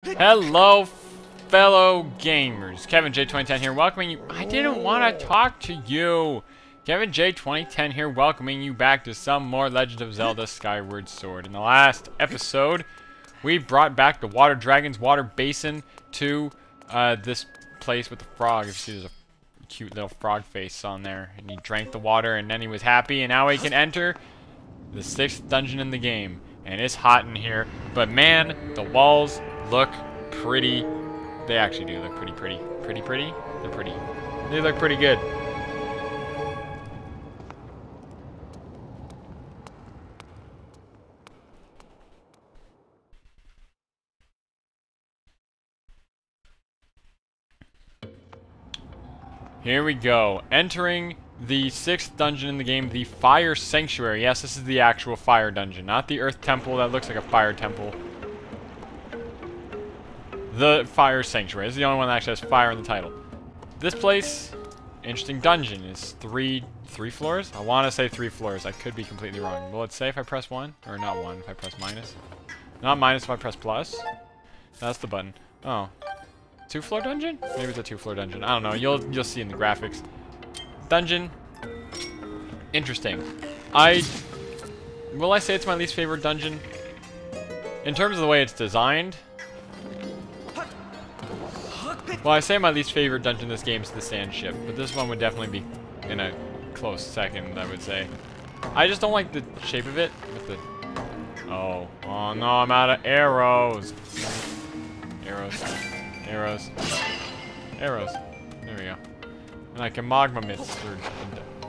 Hello, fellow gamers. Kevin J 2010 here, welcoming you. I didn't want to talk to you. Kevin J 2010 here, welcoming you back to some more Legend of Zelda Skyward Sword. In the last episode, we brought back the water dragon's water basin to this place with the frog. If you see, there's a cute little frog face on there, and he drank the water, and then he was happy, and now he can enter the 6th dungeon in the game. And it's hot in here, but man, the walls look pretty. They actually do look pretty. They're pretty. They look pretty good. Here we go. Entering the 6th dungeon in the game, the Fire Sanctuary. Yes, this is the actual fire dungeon, not the Earth Temple that looks like a fire temple. The Fire Sanctuary. This is the only one that actually has fire in the title. This place, interesting dungeon, is three floors? I want to say 3 floors. I could be completely wrong. Will it say if I press 1? Or not 1, if I press minus? Not minus if I press plus? That's the button. Oh. 2-floor dungeon? Maybe it's a 2-floor dungeon. I don't know. You'll see in the graphics. Dungeon. Interesting. Will I say it's my least favorite dungeon? In terms of the way it's designed. Well, I say my least favorite dungeon in this game is the sand ship, but this one would definitely be in a close second, I would say. I just don't like the shape of it with the... Oh no, I'm out of arrows. Arrows. There we go. And I can magma mist or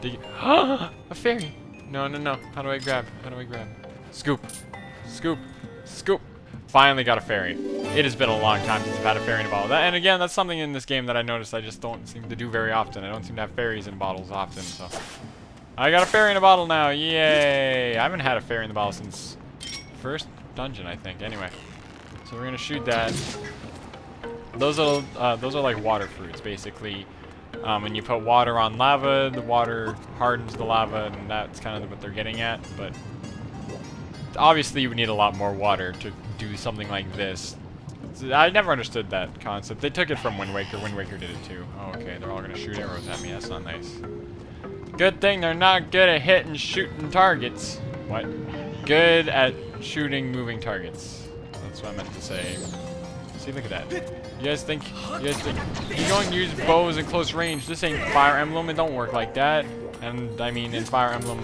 dig. A fairy! No. How do I grab? Scoop. Finally got a fairy. It has been a long time since I've had a fairy in a bottle. And again, that's something in this game that I noticed I just don't seem to do very often. I don't seem to have fairies in bottles often, so. I got a fairy in a bottle now, yay! I haven't had a fairy in the bottle since first dungeon, I think. Anyway, so we're gonna shoot that. Those are like water fruits, basically. When you put water on lava, the water hardens the lava, and that's kind of what they're getting at. But obviously, you would need a lot more water to do something like this. I never understood that concept. They took it from Wind Waker. Wind Waker did it too. Oh, okay, they're all gonna shoot arrows at me. That's not nice. Good thing they're not good at hitting shooting targets. What? Good at shooting moving targets. That's what I meant to say. See, look at that. You guys think you're going to use bows in close range. This ain't Fire Emblem. It don't work like that. And I mean, in Fire Emblem,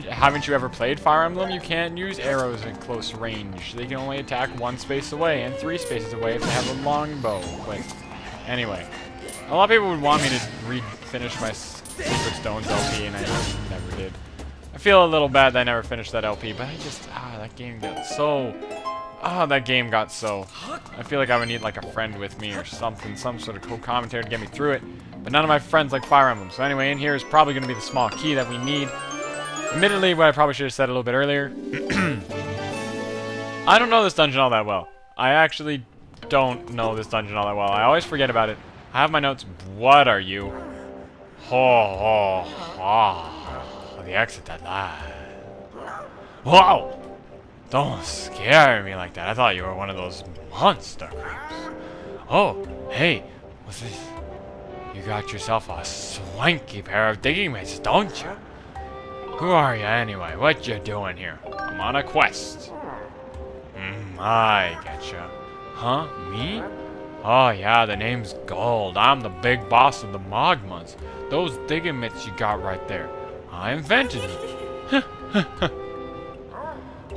haven't you ever played Fire Emblem? You can't use arrows in close range. They can only attack 1 space away and 3 spaces away if they have a long bow. But anyway, a lot of people would want me to finish my Secret Stones LP, and I just never did. I feel a little bad that I never finished that LP, but I just that game got so. I feel like I would need like a friend with me or something, some sort of co-commentator to get me through it. But none of my friends like Fire Emblem. So anyway, in here is probably going to be the small key that we need. Admittedly, what I probably should have said a little bit earlier. I don't know this dungeon all that well. I actually don't know this dungeon all that well. I always forget about it. I have my notes. What are you? The exit that lies. Whoa! Don't scare me like that. I thought you were one of those monster creeps. Oh, hey, what's this? You got yourself a swanky pair of digging mitts, don't you? Who are you anyway? What you doing here? I'm on a quest. I getcha. Huh? Me? Oh yeah, the name's Gold. I'm the big boss of the Magmas. Those digging mitts you got right there, I invented them.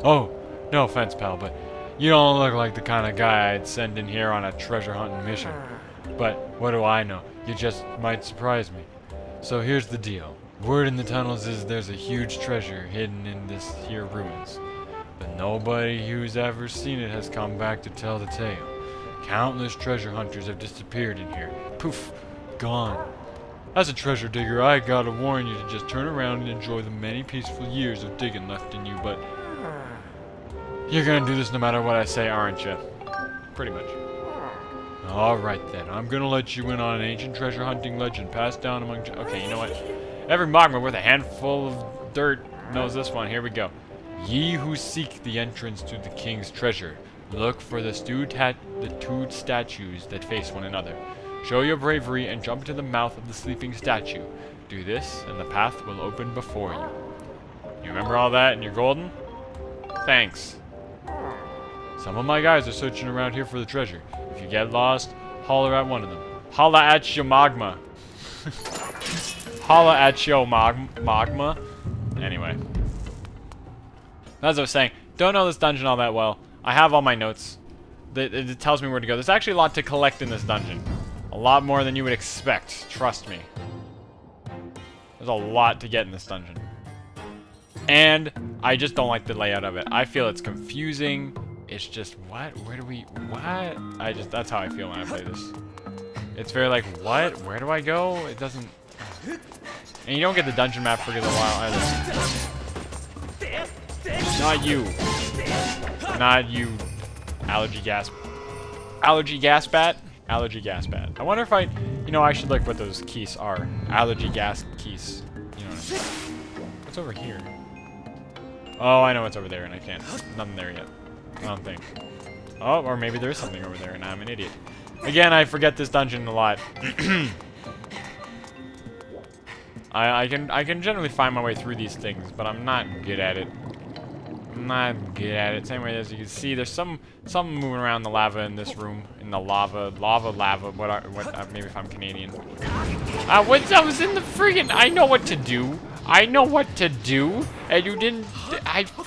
Oh. No offense, pal, but you don't look like the kind of guy I'd send in here on a treasure hunting mission. But what do I know? You just might surprise me. So here's the deal. Word in the tunnels is there's a huge treasure hidden in this here ruins. But nobody who's ever seen it has come back to tell the tale. Countless treasure hunters have disappeared in here. Poof, gone. As a treasure digger, I gotta warn you to just turn around and enjoy the many peaceful years of digging left in you, but you're gonna do this no matter what I say, aren't you? Pretty much. Alright then, I'm gonna let you in on an ancient treasure hunting legend passed down among... Okay, you know what? Every magma worth a handful of dirt knows this one. Here we go. Ye who seek the entrance to the king's treasure, Look for the two statues that face one another. Show your bravery and jump to the mouth of the sleeping statue. Do this, and the path will open before you. You remember all that and you're golden? Thanks. Some of my guys are searching around here for the treasure. If you get lost, holler at one of them. Holla at your magma. Holla at your magma. Anyway. As I was saying, don't know this dungeon all that well. I have all my notes. It tells me where to go. There's actually a lot to collect in this dungeon. A lot more than you would expect. Trust me. There's a lot to get in this dungeon. And I just don't like the layout of it. I feel it's confusing. It's just, what? Where do we... What? That's how I feel when I play this. It's very like, what? Where do I go? It doesn't... And you don't get the dungeon map for a while either. Not you. Not you, allergy gas bat? Allergy gas bat. I wonder if I should look what those keys are. Allergy gas keys. You know what I mean? What's over here? Oh, I know what's over there, and I can't. Nothing there yet. I don't think. Oh, or maybe there is something over there, and I'm an idiot. Again, I forget this dungeon a lot. I can generally find my way through these things, but I'm not good at it. I'm not good at it. Same way as you can see, there's something moving around the lava in this room. In the lava. Maybe if I'm Canadian. I was in the friggin'. I know what to do. I know what to do. And you didn't.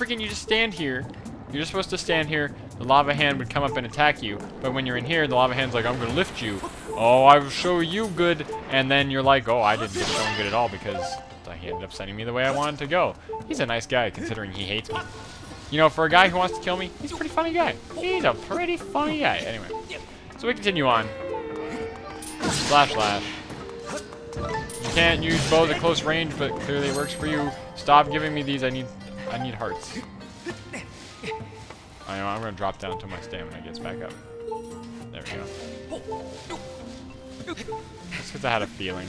You just stand here. You're just supposed to stand here. The lava hand would come up and attack you. But when you're in here, the lava hand's like, I'm gonna lift you. Oh, I will show you good. And then you're like, oh, I didn't get shown good at all because he ended up sending me the way I wanted to go. He's a nice guy considering he hates me. You know, for a guy who wants to kill me, he's a pretty funny guy. He's a pretty funny guy. Anyway, so we continue on. Slash slash. You can't use bows at close range, but clearly it works for you. Stop giving me these. I need hearts. I know, I'm gonna drop down until my stamina gets back up. There we go. Just because I had a feeling.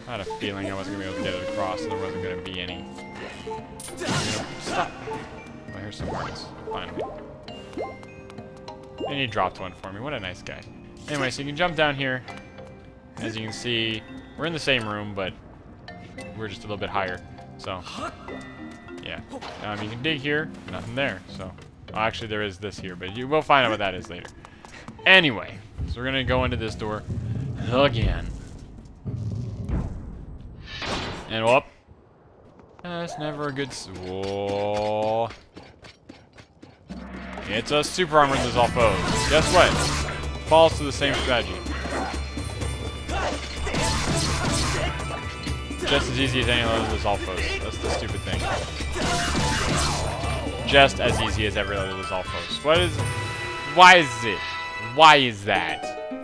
I had a feeling I wasn't gonna be able to get it across, and there wasn't gonna be any. Stop. Oh, here's some hearts. Finally. And he dropped one for me. What a nice guy. Anyway, so you can jump down here. As you can see, we're in the same room, but we're just a little bit higher. So, yeah. You can dig here. Nothing there. So, actually, there is this here, but you will find out what that is later. Anyway, so we're gonna go into this door again. And whoop. That's never a good. Whoa. It's a super armored Lizal foes. Guess what? Falls to the same strategy. Just as easy as any other Lizal foes. That's the stupid thing. Just as easy as every other Lizal foes. Why is it? Why is that?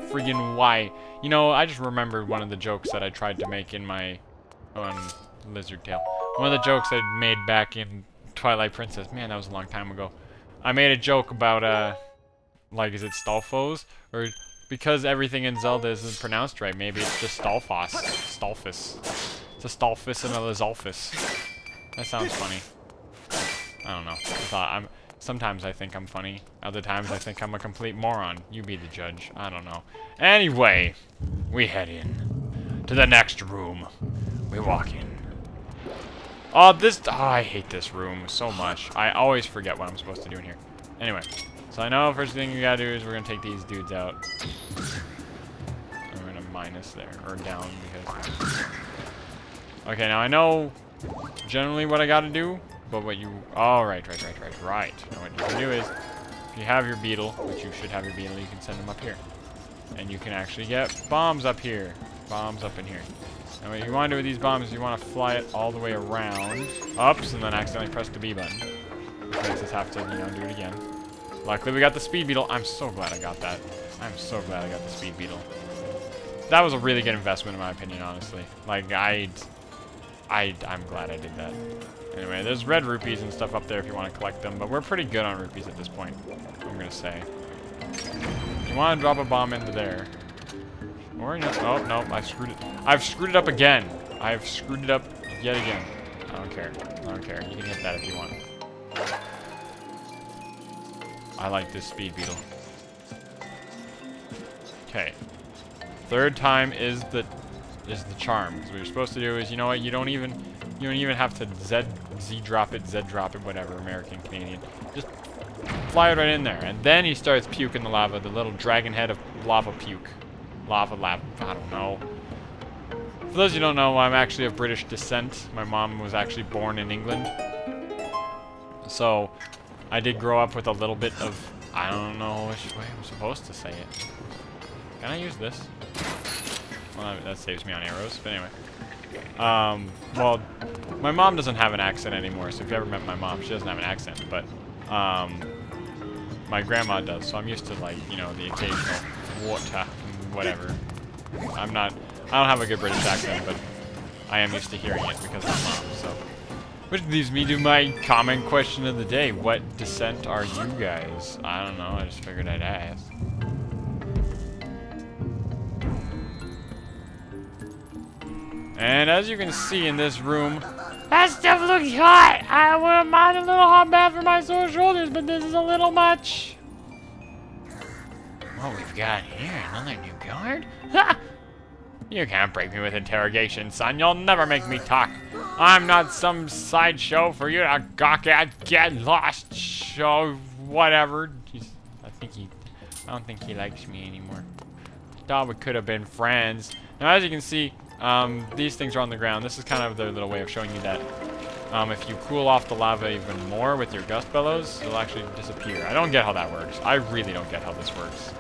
Friggin' why? You know, I just remembered one of the jokes that I tried to make in my Lizard Tail. One of the jokes I made back in Twilight Princess. Man, that was a long time ago. I made a joke about, like, is it Stalfos? Or because everything in Zelda isn't pronounced right, maybe it's just Stalfos. Stalfus. It's a Stalfus and a Lizalfus. That sounds funny. I don't know. Sometimes I think I'm funny. Other times I think I'm a complete moron. You be the judge. I don't know. Anyway, we head in to the next room. We walk in. Oh, I hate this room so much. I always forget what I'm supposed to do in here. Anyway, so I know first thing you gotta do is we're gonna take these dudes out. And we're gonna minus there, or down, because... Okay, now I know generally what I gotta do, but what you... Oh, right. Now what you can do is, if you have your beetle, which you should have your beetle, you can send them up here. And you can actually get bombs up here. Bombs up in here. And what you want to do with these bombs is you want to fly it all the way around, ups, and then accidentally press the B button. Which makes us have to, do it again. Luckily, we got the speed beetle. I'm so glad I got that. I'm so glad I got the speed beetle. That was a really good investment, in my opinion, honestly. Like, I'm glad I did that. Anyway, there's red rupees and stuff up there if you want to collect them, but we're pretty good on rupees at this point, I'm going to say. You want to drop a bomb into there. Or, no, oh, no, I've screwed it up again. I've screwed it up yet again. I don't care. You can hit that if you want. I like this speed beetle. Okay. Third time is the charm. Because what you're supposed to do is, you know what, you don't even have to Z drop it, whatever, American, Canadian. Just fly it right in there. And then he starts puking the lava, the little dragon head of lava puke. Lava, I don't know. For those of you who don't know, I'm actually of British descent. My mom was actually born in England. So, I did grow up with a little bit of, I don't know which way I'm supposed to say it. Can I use this? Well, that saves me on arrows, but anyway. Well, my mom doesn't have an accent anymore, so if you ever met my mom, she doesn't have an accent, but, my grandma does, so I'm used to, like, you know, the occasional water, whatever. I don't have a good British accent, but I am used to hearing it because of my mom, so. Which leads me to my common question of the day. What descent are you guys? I don't know, I just figured I'd ask. And as you can see in this room, that stuff looks hot! I wouldn't mind a little hot bath for my sore shoulders, but this is a little much. What we've got here, another new guard? Ha! You can't break me with interrogation, son. You'll never make me talk. I'm not some sideshow for you to gawk at, get lost, show, whatever. Jeez, I don't think he likes me anymore. Thought we could have been friends. Now, as you can see, these things are on the ground. This is kind of their little way of showing you that if you cool off the lava even more with your gust bellows, it'll actually disappear. I don't get how that works. I really don't get how this works.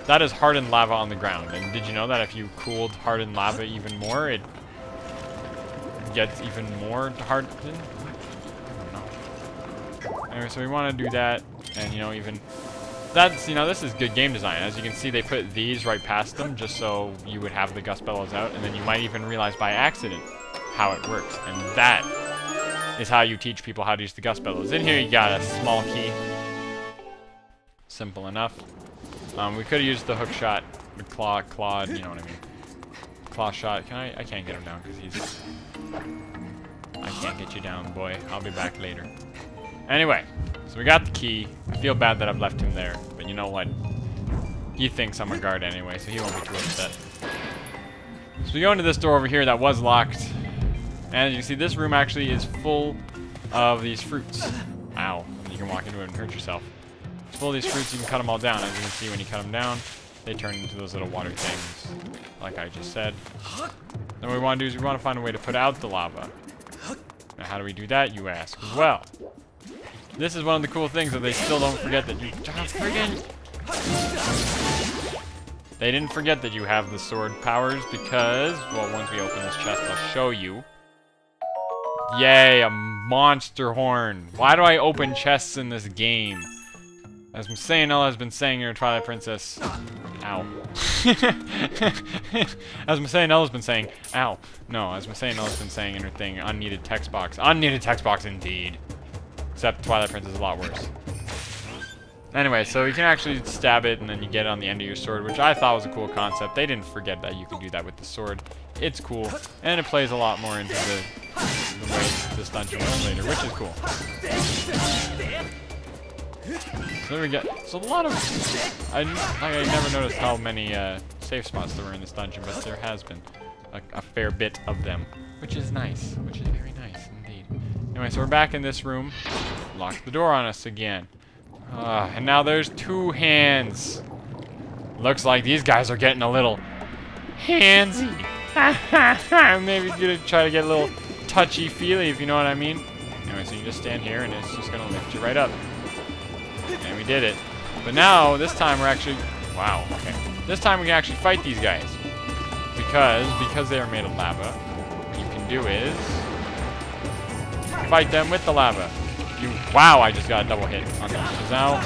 That is hardened lava on the ground. And did you know that if you cooled hardened lava even more, it gets even more hardened? I don't know. Anyway, so we want to do that, and you know, even that's, you know, this is good game design. As you can see, they put these right past them just so you would have the gust bellows out, and then you might even realize by accident how it works. And that is how you teach people how to use the gust bellows. In here, you got a small key. Simple enough. We could have used the hook shot, the clawed, you know what I mean. Claw shot. I can't get him down because he's... I can't get you down, boy. I'll be back later. Anyway, so we got the key. I feel bad that I've left him there, but you know what? He thinks I'm a guard anyway, so he won't be too upset. So we go into this door over here that was locked. And as you can see, this room actually is full of these fruits. Ow. You can walk into it and hurt yourself. It's full of these fruits, you can cut them all down. As you can see, when you cut them down, they turn into those little water things, like I just said. Then what we want to do is we want to find a way to put out the lava. Now, how do we do that, you ask? Well, this is one of the cool things that they still don't forget that you... They didn't forget that you have the sword powers because, well, once we open this chest, I'll show you. Yay, a monster horn. Why do I open chests in this game? As Ella has been saying in her Twilight Princess... Ow. As Ella's been saying... Ow. No, as Ella's been saying in her thing, unneeded text box. Unneeded text box indeed. Except Twilight Princess is a lot worse. Anyway, so you can actually stab it and then you get it on the end of your sword, which I thought was a cool concept. They didn't forget that you could do that with the sword. It's cool, and it plays a lot more into the way this dungeon works later, which is cool. So there we go. So a lot of... I never noticed how many safe spots there were in this dungeon, but there has been a fair bit of them, which is nice. Which is very nice indeed. Anyway, so we're back in this room. Lock the door on us again. And now there's two hands. Looks like these guys are getting a little handsy. Maybe gonna try to get a little touchy-feely, if you know what I mean. Anyway, so you just stand here and it's just gonna lift you right up. And we did it. But now, this time we're actually... Wow, okay. This time we can actually fight these guys. Because they are made of lava, what you can do is... fight them with the lava. Wow, I just got a double hit on them. Because now,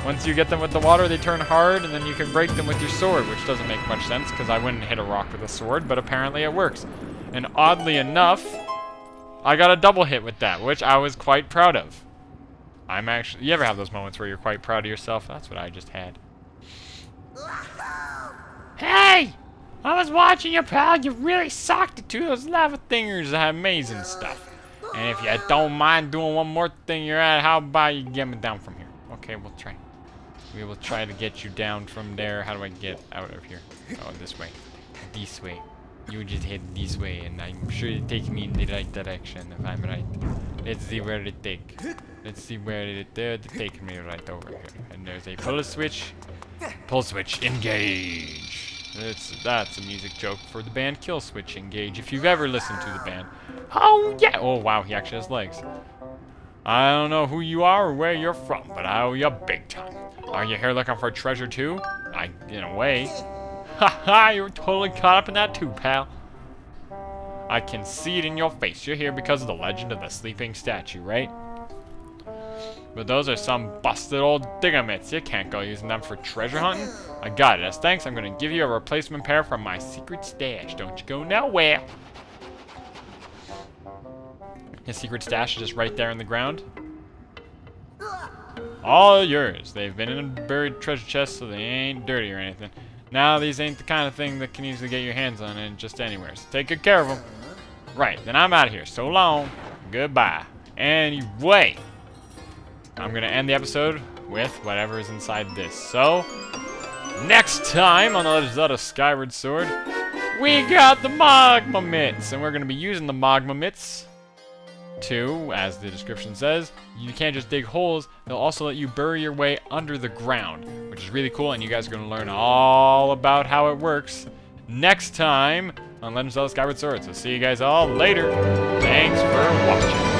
once you get them with the water, they turn hard, and then you can break them with your sword, which doesn't make much sense, because I wouldn't hit a rock with a sword, but apparently it works. And oddly enough, I got a double hit with that, which I was quite proud of. I'm actually... You ever have those moments where you're quite proud of yourself? That's what I just had. Hey! I was watching you, pal. You really socked it to those lava thingers. Amazing stuff. And if you don't mind doing one more thing you're at, how about you get me down from here? Okay, we'll try. We will try to get you down from there. How do I get out of here? Oh, this way. This way. You just head this way, and I'm sure it takes me in the right direction, if I'm right. Let's see where it takes. Let's see where it takes me right over here. And there's a pull switch. Pull switch, engage. That's a music joke for the band Kill Switch Engage, if you've ever listened to the band. Oh, yeah! Oh, wow, he actually has legs. I don't know who you are or where you're from, but I owe you big time. Are you here looking for treasure too? In a way. Haha, you're totally caught up in that too, pal. I can see it in your face. You're here because of the legend of the sleeping statue, right? But those are some busted old digamits. You can't go using them for treasure hunting. I got it. As thanks, I'm going to give you a replacement pair from my secret stash. Don't you go nowhere. His secret stash is just right there in the ground. All yours. They've been in a buried treasure chest, so they ain't dirty or anything. Now, these ain't the kind of thing that can easily get your hands on it just anywhere, so take good care of them. Right, then I'm out of here. So long. Goodbye. Anyway, I'm going to end the episode with whatever is inside this. So, next time on the Legend of Zelda Skyward Sword, we got the Magma Mitts, and we're going to be using the Magma Mitts to, as the description says, you can't just dig holes, they'll also let you bury your way under the ground, which is really cool, and you guys are going to learn all about how it works next time on Legend of Zelda Skyward Sword. So see you guys all later. Thanks for watching.